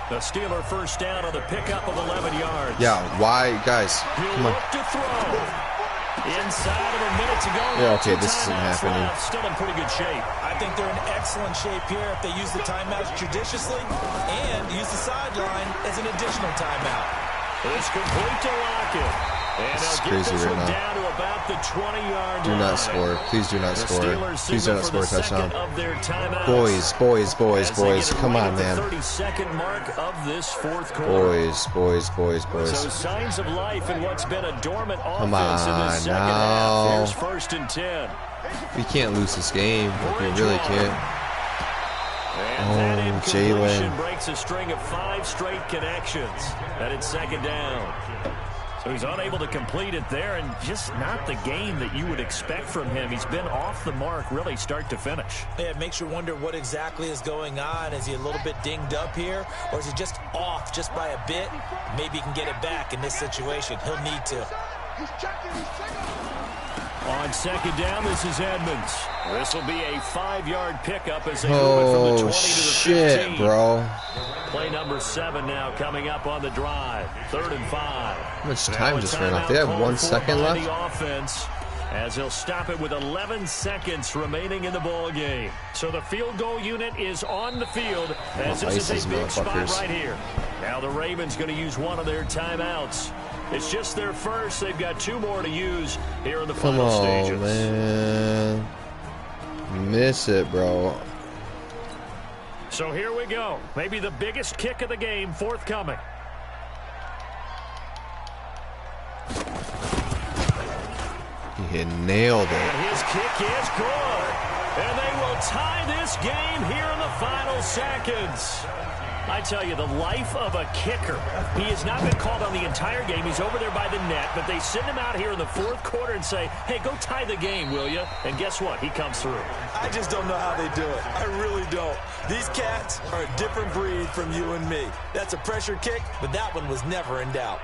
The Steeler first down on the pickup of 11 yards. Yeah, why, guys? Come on. To throw. Inside of a minute to go. Yeah, okay, this isn't happening. Still in pretty good shape. I think they're in excellent shape here if they use the timeouts judiciously and use the sideline as an additional timeout. It's complete to Lockett. And this is they'll crazy get this right one now. down to about the 20-yard line. Do not score. Please do not score. Please do not score a touchdown. Boys. Boys. Come on, man. 32nd mark of this 4th quarter. Boys. So signs of life in what's been a dormant Come offense in the on, second now. half. Here's 1st and 10. We can't lose this game. Like, we really can't. And that incompletion Jalen. breaks a string of 5 straight connections. And it's 2nd down. So he's unable to complete it there, and just not the game that you would expect from him. He's been off the mark really start to finish. Yeah, it makes you wonder what exactly is going on. Is he a little bit dinged up here, or is he just off just by a bit? Maybe he can get it back in this situation. He'll need to. On 2nd down, this is Edmonds. This will be a 5-yard pickup as they move it from the 20 to the 15. Shit, bro. Play number 7 now coming up on the drive. 3rd and 5. How much time just ran off? They have 1 second left. The offense as he'll stop it with 11 seconds remaining in the ball game. So the field goal unit is on the field as this is a big spot right here. Now the Ravens going to use one of their timeouts. It's just their first. They've got 2 more to use here in the final stages. Man. Miss it, bro. So here we go. Maybe the biggest kick of the game forthcoming. He nailed it. And his kick is good. And they will tie this game here in the final seconds. I tell you, the life of a kicker. He has not been called on the entire game. He's over there by the net, but they send him out here in the 4th quarter and say, hey, go tie the game, will you? And guess what? He comes through. I just don't know how they do it. I really don't. These cats are a different breed from you and me. That's a pressure kick, but that one was never in doubt.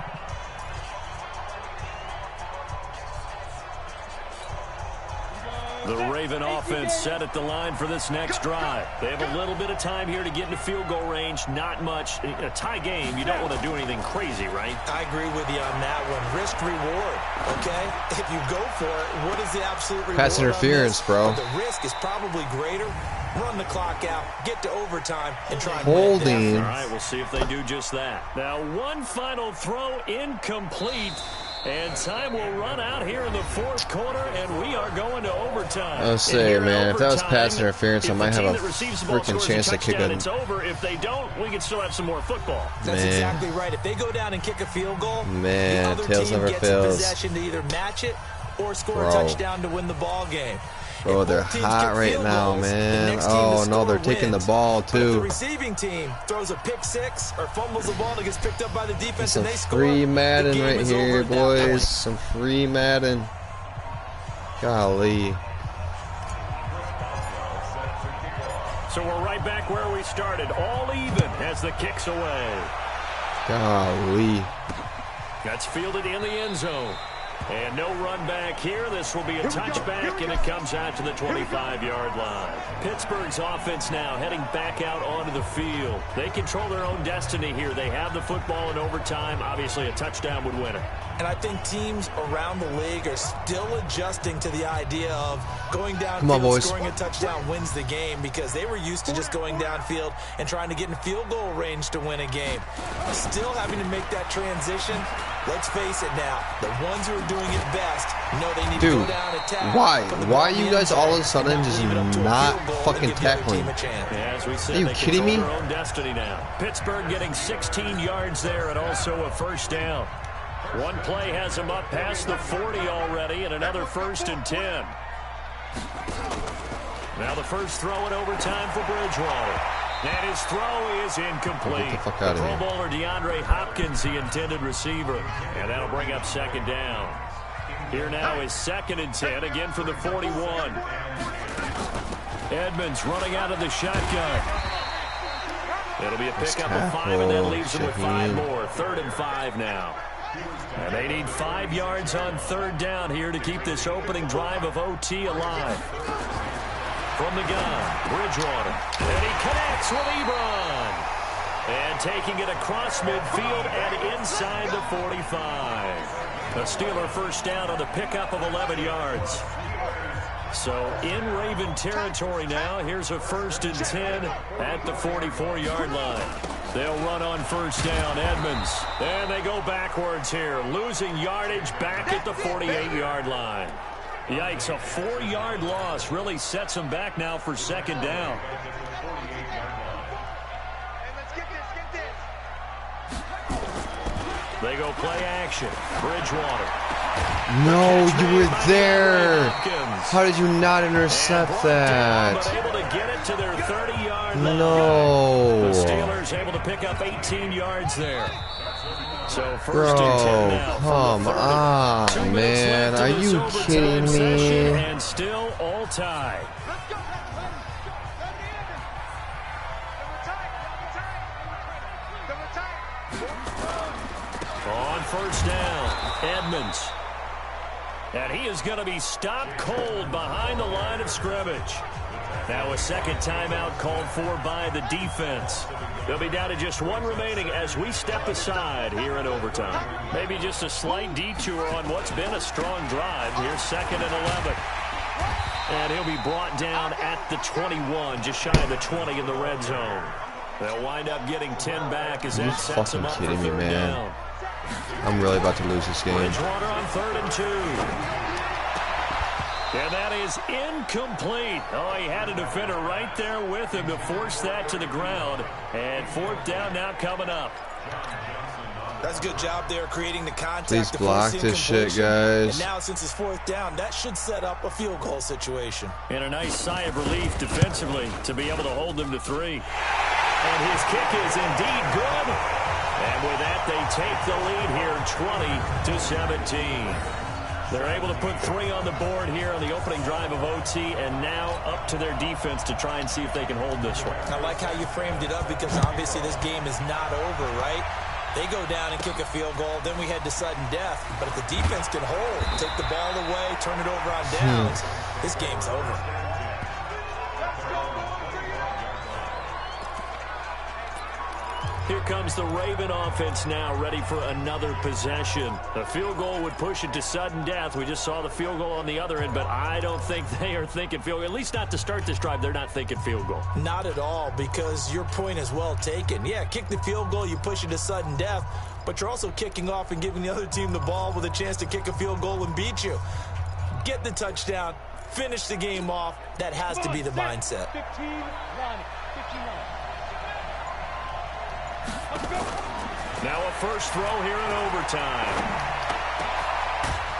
The Raven offense set at the line for this next drive. They have a little bit of time here to get into field goal range. Not much. In a tie game, you don't want to do anything crazy, right? I agree with you on that one. Risk reward, okay? If you go for it, what is the absolute reward? Pass interference, bro. But the risk is probably greater. Run the clock out, get to overtime, and try and holding. All right, we'll see if they do just that. Now, one final throw incomplete. And time will run out here in the 4th quarter, and we are going to overtime. I'll say, man, if that was pass interference, I might have a freaking chance to kick it. It's over. If they don't, we can still have some more football. That's exactly right. If they go down and kick a field goal, man, the other tails team never gets fails. possession to either match it or score a touchdown to win the ball game. Bro, they're hot right now, man. Oh, no, they're taking the ball, too. If the receiving team throws a pick 6 or fumbles the ball that gets picked up by the defense and they score, free Madden right here, boys. Some free Madden. Golly. So we're right back where we started. All even as the kick's away. Golly. That's fielded in the end zone. And no run back here. This will be a touchback, and it comes out to the 25-yard line. Pittsburgh's offense now heading back out onto the field. They control their own destiny here. They have the football in overtime. Obviously, a touchdown would win it. And I think teams around the league are still adjusting to the idea of going downfield, scoring a touchdown wins the game, because they were used to just going downfield and trying to get in field goal range to win a game. Still having to make that transition. Let's face it now, the ones who are doing it best know they need to go down and attack. Why are you guys all of a sudden just not fucking tackling? Yeah, as we said, are you kidding me? Their own destiny now. Pittsburgh getting 16 yards there and also a first down. One play has him up past the 40 already, and another 1st and 10. Now the first throw in overtime for Bridgewater. And his throw is incomplete. Get the fuck out of here. Pro Bowler DeAndre Hopkins, the intended receiver. And that'll bring up 2nd down. Here now is 2nd and 10, again for the 41. Edmonds running out of the shotgun. It'll be a pickup of 5, and that leaves him with 5 more. 3rd and 5 now. And they need 5 yards on 3rd down here to keep this opening drive of OT alive. From the gun, Bridgewater. And he connects with Ebron. And taking it across midfield and inside the 45. A Steeler first down on the pickup of 11 yards. So in Raven territory now. Here's a 1st and 10 at the 44-yard line. They'll run on 1st down, Edmonds. And they go backwards here, losing yardage back at the 48-yard line. Yikes, a 4-yard loss really sets them back now for 2nd down. They go play action. Bridgewater. No, you were there. How did you not intercept that? But able to get it to their 30-yard line. No. The Steelers able to pick up 18 yards there. So 1st Bro, and 10 now. come on, man. Are you kidding me? And still all tied. On 1st down, Edmonds. And he is going to be stopped cold behind the line of scrimmage. Now a second timeout called for by the defense. They'll be down to just one remaining as we step aside here in overtime. Maybe just a slight detour on what's been a strong drive. Here's 2nd and 11. And he'll be brought down at the 21, just shy of the 20 in the red zone. They'll wind up getting 10 back as that sets them up for 3rd down. I'm really about to lose this game. Bridgewater on 3rd and 2. And that is incomplete. Oh, he had a defender right there with him to force that to the ground. And 4th down now coming up. That's a good job there creating the contact. Please block this shit, guys. And now since it's 4th down, that should set up a field goal situation. And a nice sigh of relief defensively to be able to hold them to 3. And his kick is indeed good. And with that, they take the lead here 20-17. They're able to put 3 on the board here on the opening drive of OT, and now up to their defense to try and see if they can hold this one. I like how you framed it up because obviously this game is not over, right? They go down and kick a field goal, then we head to sudden death. But if the defense can hold, take the ball away, turn it over on downs, this game's over. Here comes the Raven offense now, ready for another possession. The field goal would push it to sudden death. We just saw the field goal on the other end, but I don't think they are thinking field goal. At least not to start this drive. They're not thinking field goal. Not at all, because your point is well taken. Yeah, kick the field goal, you push it to sudden death, but you're also kicking off and giving the other team the ball with a chance to kick a field goal and beat you. Get the touchdown, finish the game off. That has to be the mindset. 15-9. Now a first throw here in overtime.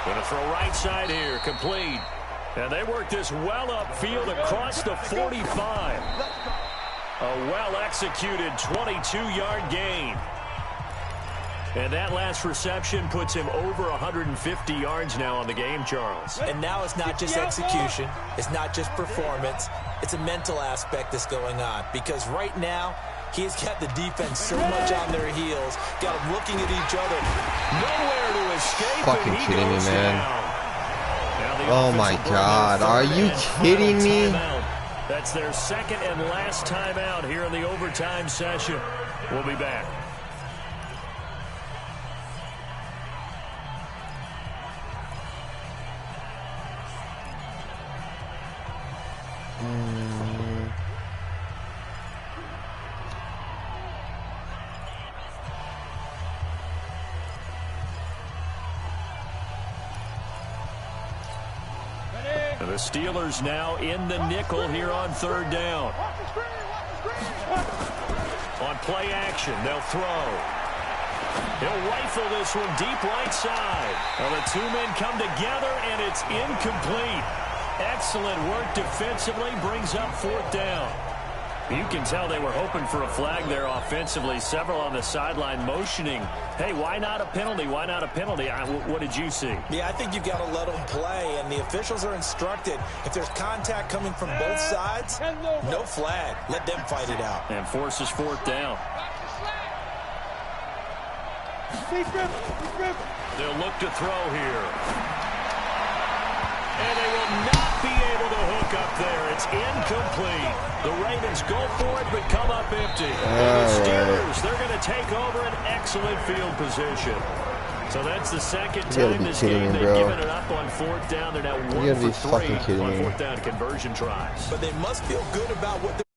Going to throw right side here, complete. And they work this well upfield across the 45. A well-executed 22-yard gain. And that last reception puts him over 150 yards now on the game, Charles. And now it's not just execution. It's not just performance. It's a mental aspect that's going on. Because right now, he's got the defense so much on their heels. Got them looking at each other. Nowhere to escape. Fucking kidding me, man. Oh my God. Are you kidding me? That's their 2nd and last timeout here in the overtime session. We'll be back. And the Steelers now in the nickel here on 3rd down. On play action, they'll throw. He'll rifle this one deep right side. Well, the 2 men come together, and it's incomplete. Excellent work defensively, brings up 4th down. You can tell they were hoping for a flag there offensively. Several on the sideline motioning, hey, why not a penalty? Why not a penalty? What did you see? Yeah, I think you've got to let them play, and the officials are instructed. If there's contact coming from both sides, no flag. Let them fight it out. And forces 4th down. They'll look to throw here. And they will not be able to hook up there. It's incomplete. The Ravens go for it, but come up empty. And the Steelers, they're going to take over an excellent field position. So that's the 2nd time this game they've given it up on 4th down. They're now 1 for 3 on 4th down conversion tries. But they must feel good about what they're